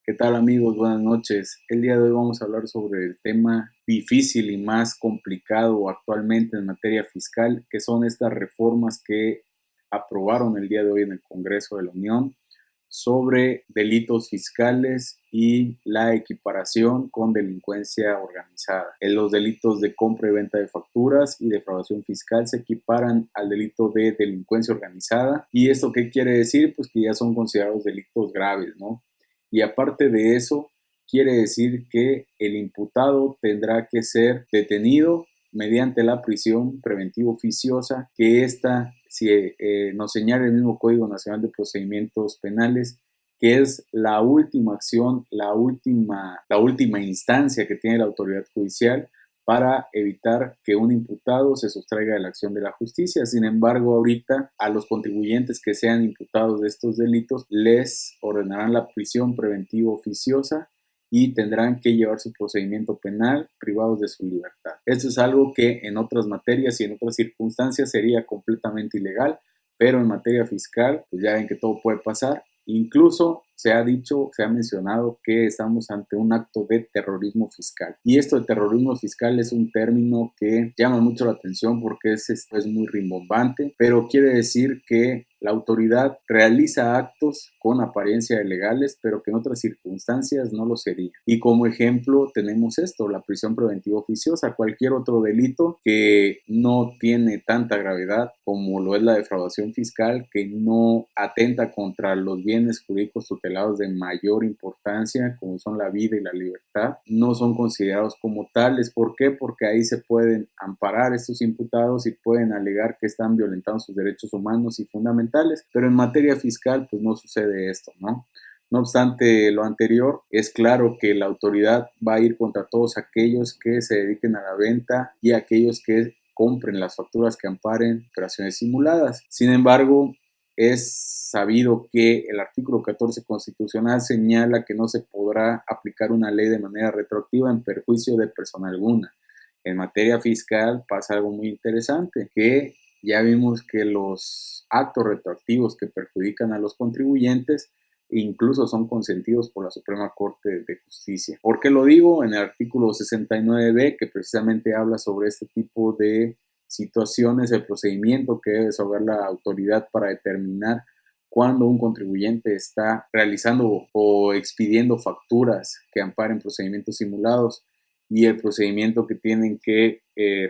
¿Qué tal amigos? Buenas noches. El día de hoy vamos a hablar sobre el tema difícil y más complicado actualmente en materia fiscal, que son estas reformas que aprobaron el día de hoy en el Congreso de la Unión sobre delitos fiscales y la equiparación con delincuencia organizada. En los delitos de compra y venta de facturas y defraudación fiscal se equiparan al delito de delincuencia organizada. ¿Y esto qué quiere decir? Pues que ya son considerados delitos graves, ¿no? Y aparte de eso, quiere decir que el imputado tendrá que ser detenido mediante la prisión preventiva oficiosa, que esta nos señala el mismo Código Nacional de Procedimientos Penales, que es la última acción, la última instancia que tiene la autoridad judicial para evitar que un imputado se sustraiga de la acción de la justicia. Sin embargo, ahorita a los contribuyentes que sean imputados de estos delitos les ordenarán la prisión preventiva oficiosa y tendrán que llevar su procedimiento penal privados de su libertad. Esto es algo que en otras materias y en otras circunstancias sería completamente ilegal, pero en materia fiscal, pues ya ven que todo puede pasar. Incluso se ha dicho, se ha mencionado que estamos ante un acto de terrorismo fiscal. Y esto de terrorismo fiscal es un término que llama mucho la atención porque es muy rimbombante, pero quiere decir que la autoridad realiza actos con apariencia de legales, pero que en otras circunstancias no lo sería. Y como ejemplo tenemos esto, la prisión preventiva oficiosa, cualquier otro delito que no tiene tanta gravedad como lo es la defraudación fiscal, que no atenta contra los bienes jurídicos tutelados de mayor importancia, como son la vida y la libertad, no son considerados como tales. ¿Por qué? Porque ahí se pueden amparar estos imputados y pueden alegar que están violentando sus derechos humanos y fundamentales, pero en materia fiscal pues no sucede esto, ¿no? No obstante lo anterior, es claro que la autoridad va a ir contra todos aquellos que se dediquen a la venta y aquellos que compren las facturas que amparen operaciones simuladas. Sin embargo, es sabido que el artículo 14 constitucional señala que no se podrá aplicar una ley de manera retroactiva en perjuicio de persona alguna. En materia fiscal pasa algo muy interesante, que ya vimos que los actos retroactivos que perjudican a los contribuyentes incluso son consentidos por la Suprema Corte de Justicia. ¿Por qué lo digo? En el artículo 69b, que precisamente habla sobre este tipo de situaciones, el procedimiento que debe desarrollar la autoridad para determinar cuando un contribuyente está realizando o expidiendo facturas que amparen procedimientos simulados y el procedimiento que tienen que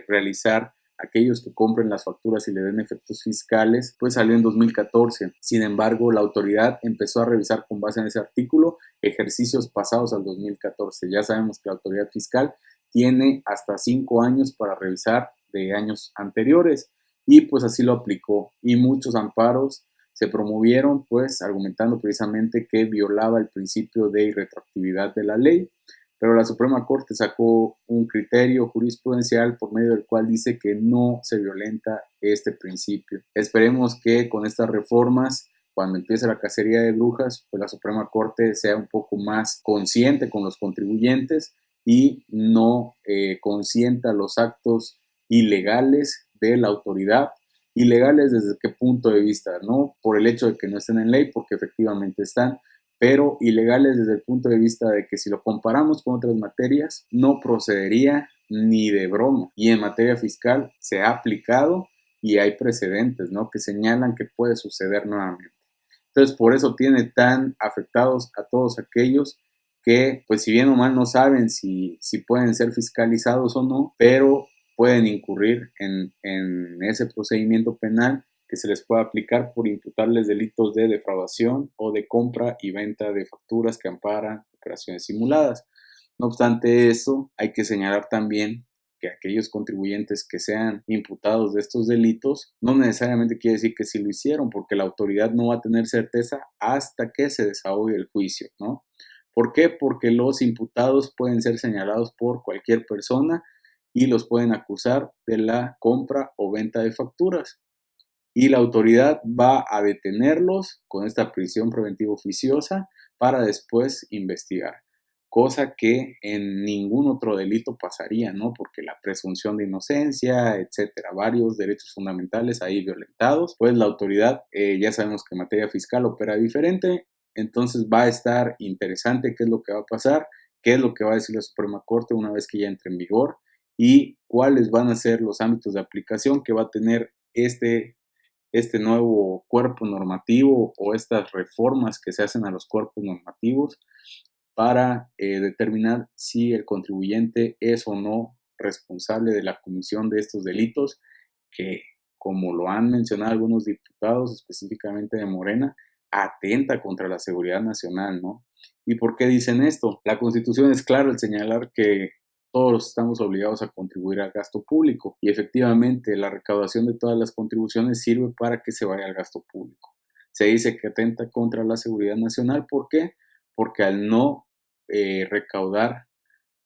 realizar aquellos que compren las facturas y le den efectos fiscales, pues salió en 2014. Sin embargo, la autoridad empezó a revisar con base en ese artículo ejercicios pasados al 2014. Ya sabemos que la autoridad fiscal tiene hasta 5 años para revisar de años anteriores y pues así lo aplicó y muchos amparos se promovieron pues argumentando precisamente que violaba el principio de irretroactividad de la ley, pero la Suprema Corte sacó un criterio jurisprudencial por medio del cual dice que no se violenta este principio. Esperemos que con estas reformas, cuando empiece la cacería de brujas, pues la Suprema Corte sea un poco más consciente con los contribuyentes y no consienta los actos ilegales de la autoridad. Ilegales desde qué punto de vista, no por el hecho de que no estén en ley, porque efectivamente están, pero ilegales desde el punto de vista de que si lo comparamos con otras materias, no procedería ni de broma. Y en materia fiscal se ha aplicado y hay precedentes, ¿no?, que señalan que puede suceder nuevamente. Entonces, por eso tiene tan afectados a todos aquellos que, pues si bien o mal no saben si pueden ser fiscalizados o no, pero pueden incurrir en ese procedimiento penal que se les puede aplicar por imputarles delitos de defraudación o de compra y venta de facturas que amparan operaciones simuladas. No obstante eso, hay que señalar también que aquellos contribuyentes que sean imputados de estos delitos no necesariamente quiere decir que sí lo hicieron, porque la autoridad no va a tener certeza hasta que se desahogue el juicio, ¿no? ¿Por qué? Porque los imputados pueden ser señalados por cualquier persona y los pueden acusar de la compra o venta de facturas. Y la autoridad va a detenerlos con esta prisión preventiva oficiosa para después investigar, cosa que en ningún otro delito pasaría, ¿no? Porque la presunción de inocencia, etcétera, varios derechos fundamentales ahí violentados, pues la autoridad, ya sabemos que en materia fiscal opera diferente. Entonces va a estar interesante qué es lo que va a pasar, qué es lo que va a decir la Suprema Corte una vez que ya entre en vigor y cuáles van a ser los ámbitos de aplicación que va a tener este nuevo cuerpo normativo o estas reformas que se hacen a los cuerpos normativos para determinar si el contribuyente es o no responsable de la comisión de estos delitos que, como lo han mencionado algunos diputados, específicamente de Morena, atenta contra la seguridad nacional, ¿no? ¿Y por qué dicen esto? La Constitución es clara al señalar que todos estamos obligados a contribuir al gasto público y efectivamente la recaudación de todas las contribuciones sirve para que se vaya al gasto público. Se dice que atenta contra la seguridad nacional, ¿por qué? Porque al no recaudar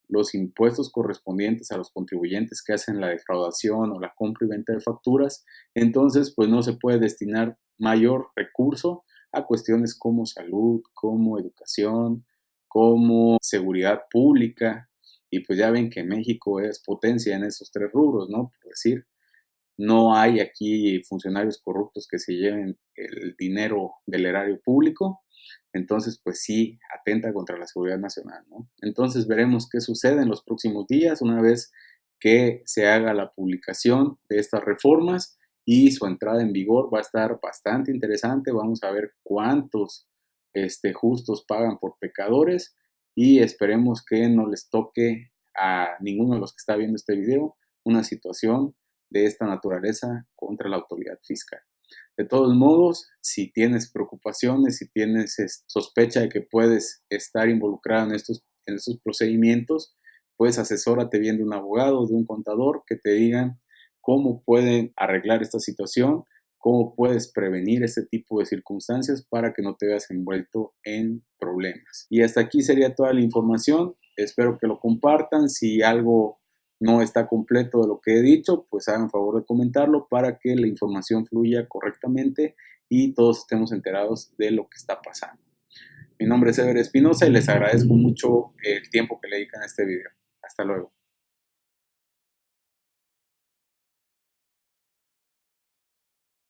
los impuestos correspondientes a los contribuyentes que hacen la defraudación o la compra y venta de facturas, entonces pues no se puede destinar mayor recurso a cuestiones como salud, como educación, como seguridad pública, y pues ya ven que México es potencia en esos tres rubros, ¿no? Por decir, no hay aquí funcionarios corruptos que se lleven el dinero del erario público, entonces pues sí atenta contra la seguridad nacional, ¿no? Entonces veremos qué sucede en los próximos días una vez que se haga la publicación de estas reformas y su entrada en vigor va a estar bastante interesante. Vamos a ver cuántos justos pagan por pecadores y esperemos que no les toque a ninguno de los que está viendo este video una situación de esta naturaleza contra la autoridad fiscal. De todos modos, si tienes preocupaciones, si tienes sospecha de que puedes estar involucrado en estos procedimientos, pues asesórate bien de un abogado, de un contador que te digan cómo pueden arreglar esta situación, cómo puedes prevenir este tipo de circunstancias para que no te veas envuelto en problemas. Y hasta aquí sería toda la información. Espero que lo compartan. Si algo no está completo de lo que he dicho, pues hagan favor de comentarlo para que la información fluya correctamente y todos estemos enterados de lo que está pasando. Mi nombre es Ever Espinosa y les agradezco mucho el tiempo que le dedican a este video. Hasta luego.